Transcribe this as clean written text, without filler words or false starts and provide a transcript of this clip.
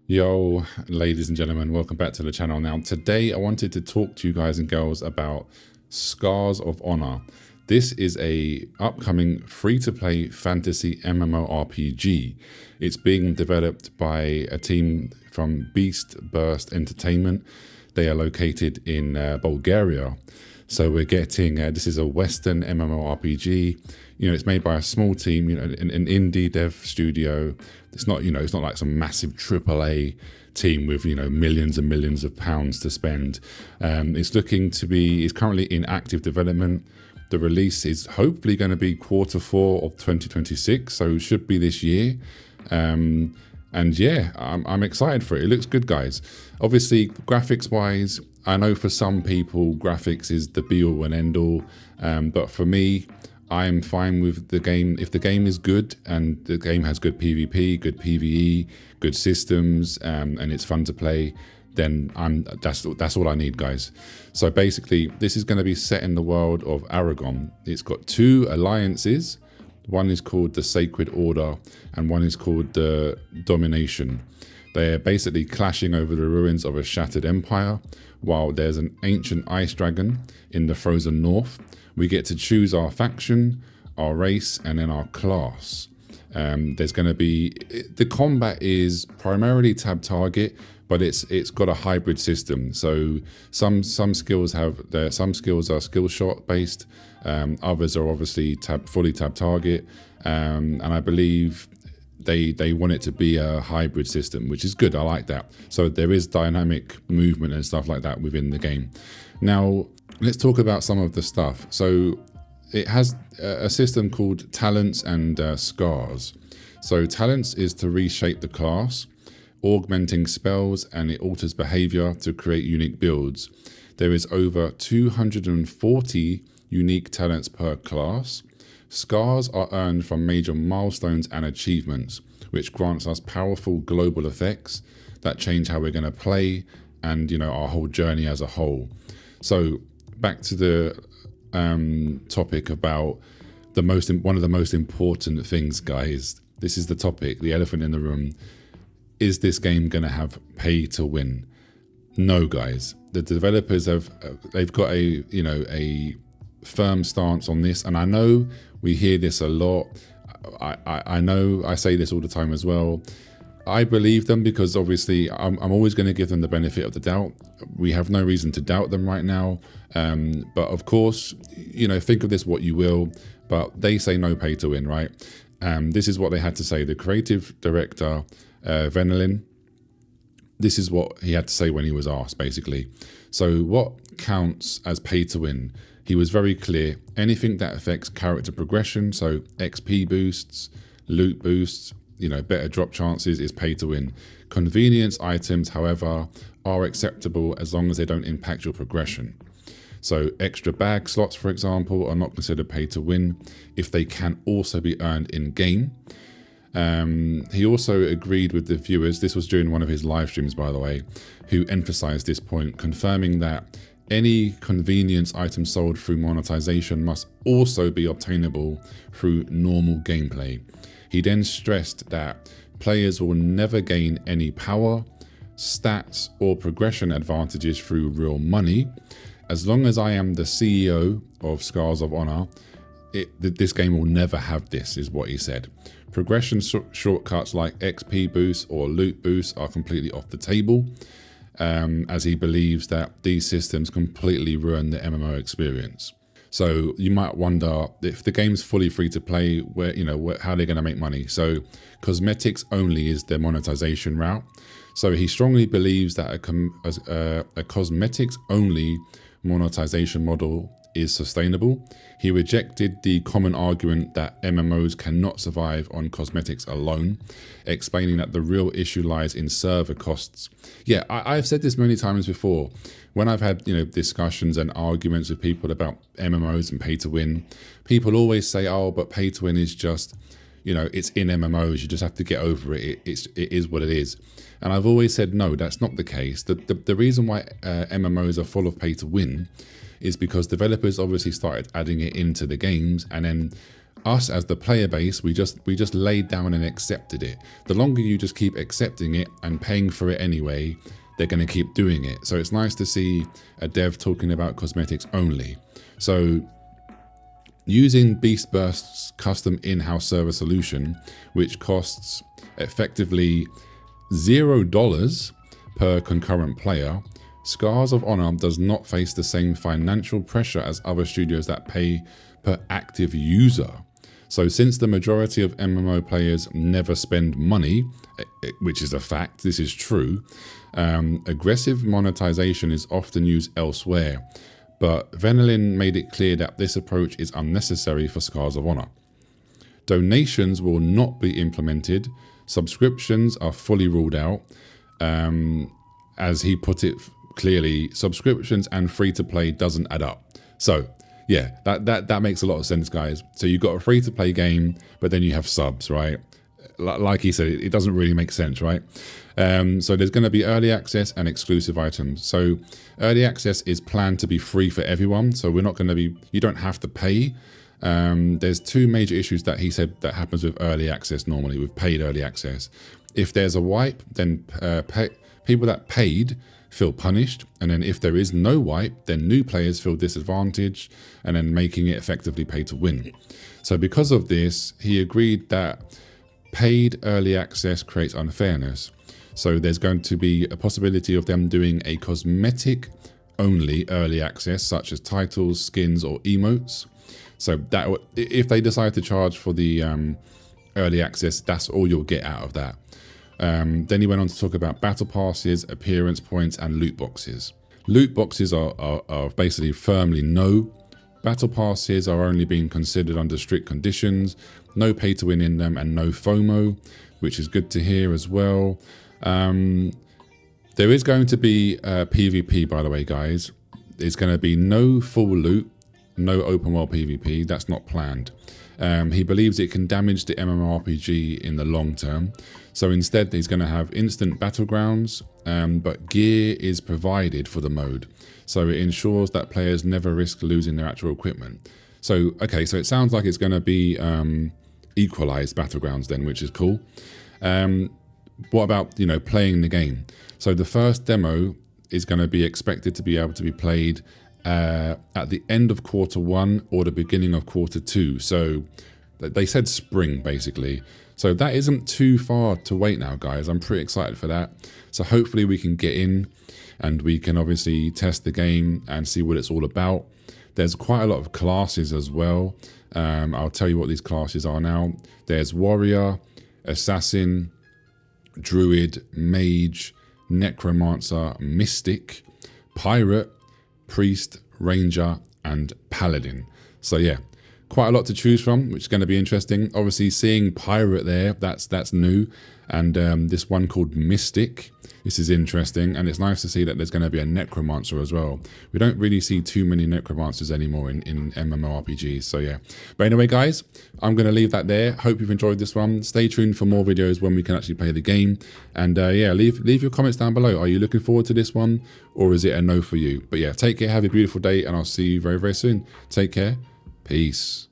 Yo, ladies and gentlemen, welcome back to the channel. Now, today I wanted to talk to you guys and girls about Scars of Honor. This is a upcoming free-to-play fantasy MMORPG. It's being developed by a team from Beast Burst Entertainment. They are located in Bulgaria. So we're getting, this is a Western MMORPG. You know, it's made by a small team, you know, an indie dev studio. It's not, you know, it's not like some massive AAA team with, you know, millions and millions of pounds to spend. It's currently in active development. The release is hopefully going to be Q4 of 2026, so it should be this year. And yeah, I'm excited for it. It looks good, guys. Obviously, graphics wise, I know for some people graphics is the be all and end all, but for me, I'm fine with the game. If the game is good and the game has good PvP, good PvE, good systems, and it's fun to play, then that's all I need, guys. So basically, this is going to be set in the world of Aragon. It's got two alliances. One is called the Sacred Order and one is called the Domination. They're basically clashing over the ruins of a shattered empire, while there's an ancient ice dragon in the frozen north. We get to choose our faction, our race, and then our class. There's going to be, the combat is primarily tab target, but it's got a hybrid system. So some skills are skill shot based, others are obviously fully tab target, and I believe they want it to be a hybrid system, which is good. I like that. So there is dynamic movement and stuff like that within the game. Now let's talk about some of the stuff. So it has a system called talents and scars. So talents is to reshape the class, augmenting spells, and it alters behavior to create unique builds. There is over 240 unique talents per class. Scars are earned from major milestones and achievements, which grants us powerful global effects that change how we're going to play and, you know, our whole journey as a whole. So back to the topic about one of the most important things, guys. This is the topic, the elephant in the room. Is this game going to have pay to win? No, guys. The developers they've got a firm stance on this, and I know we hear this a lot. I know I say this all the time as well. I believe them because obviously I'm always going to give them the benefit of the doubt. We have no reason to doubt them right now. But of course, you know, think of this what you will, but they say no pay to win, right? This is what they had to say. The creative director, Venelin, this is what he had to say when he was asked, basically. So what counts as pay to win? He was very clear. Anything that affects character progression, so XP boosts, loot boosts, you know, better drop chances, is pay to win. Convenience items, however, are acceptable as long as they don't impact your progression. So extra bag slots, for example, are not considered pay to win if they can also be earned in game. He also agreed with the viewers, this was during one of his live streams, by the way, who emphasized this point, confirming that any convenience item sold through monetization must also be obtainable through normal gameplay. He then stressed that players will never gain any power, stats, or progression advantages through real money. As long as I am the CEO of Scars of Honor, this game will never have this, is what he said. Progression shortcuts like XP boosts or loot boosts are completely off the table, as he believes that these systems completely ruin the MMO experience. So you might wonder if the game's fully free to play, how they're going to make money. So cosmetics only is their monetization route. So he strongly believes that a cosmetics only monetization model is sustainable. He rejected the common argument that MMOs cannot survive on cosmetics alone, explaining that the real issue lies in server costs. Yeah, I've said this many times before. When I've had, discussions and arguments with people about MMOs and pay to win, people always say, oh, but pay to win is just, it's in MMOs. You just have to get over it. It is what it is. And I've always said, no, that's not the case. The reason why MMOs are full of pay to win is because developers obviously started adding it into the games, and then us as the player base, we just laid down and accepted it. The longer you just keep accepting it and paying for it anyway, they're going to keep doing it. So it's nice to see a dev talking about cosmetics only. So using Beast Burst's custom in-house server solution, which costs effectively $0 per concurrent player, Scars of Honor does not face the same financial pressure as other studios that pay per active user. So since the majority of MMO players never spend money, which is a fact, this is true, aggressive monetization is often used elsewhere. But Venelin made it clear that this approach is unnecessary for Scars of Honor. Donations will not be implemented. Subscriptions are fully ruled out. As he put it clearly, subscriptions and free-to-play doesn't add up. So yeah, that makes a lot of sense, guys. So you've got a free-to-play game, but then you have subs, right? Like he said, it doesn't really make sense, right? So there's going to be early access and exclusive items. So early access is planned to be free for everyone. So we're not going to be, you don't have to pay. There's two major issues that he said that happens with early access normally, with paid early access. If there's a wipe, then people that paid feel punished. And then if there is no wipe, then new players feel disadvantaged, and then making it effectively pay to win. So because of this, he agreed that paid early access creates unfairness. So there's going to be a possibility of them doing a cosmetic only early access, such as titles, skins, or emotes. So that if they decide to charge for the early access, that's all you'll get out of that. Then he went on to talk about battle passes, appearance points, and loot boxes. Loot boxes are basically firmly no. Battle passes are only being considered under strict conditions, no pay to win in them, and no FOMO, which is good to hear as well. There is going to be PvP, by the way, guys. It's going to be no full loot, no open world PvP. That's not planned. He believes it can damage the MMORPG in the long term. So instead, he's going to have instant battlegrounds, but gear is provided for the mode. So it ensures that players never risk losing their actual equipment. So, okay, so it sounds like it's going to be equalized battlegrounds then, which is cool. What about, playing the game? So the first demo is going to be expected to be able to be played at the end of Q1 or the beginning of Q2. So they said spring, basically. So that isn't too far to wait now, guys. I'm pretty excited for that. So hopefully we can get in and we can obviously test the game and see what it's all about. There's quite a lot of classes as well. I'll tell you what these classes are now. There's Warrior, Assassin, Druid, Mage, Necromancer, Mystic, Pirate, Priest, Ranger, and Paladin. So yeah, quite a lot to choose from, which is going to be interesting. Obviously, seeing Pirate there, that's new. And this one called Mystic, this is interesting. And it's nice to see that there's going to be a Necromancer as well. We don't really see too many Necromancers anymore in MMORPGs. So yeah. But anyway, guys, I'm going to leave that there. Hope you've enjoyed this one. Stay tuned for more videos when we can actually play the game. And yeah, leave your comments down below. Are you looking forward to this one, or is it a no for you? But yeah, take care. Have a beautiful day, and I'll see you very, very soon. Take care. Peace.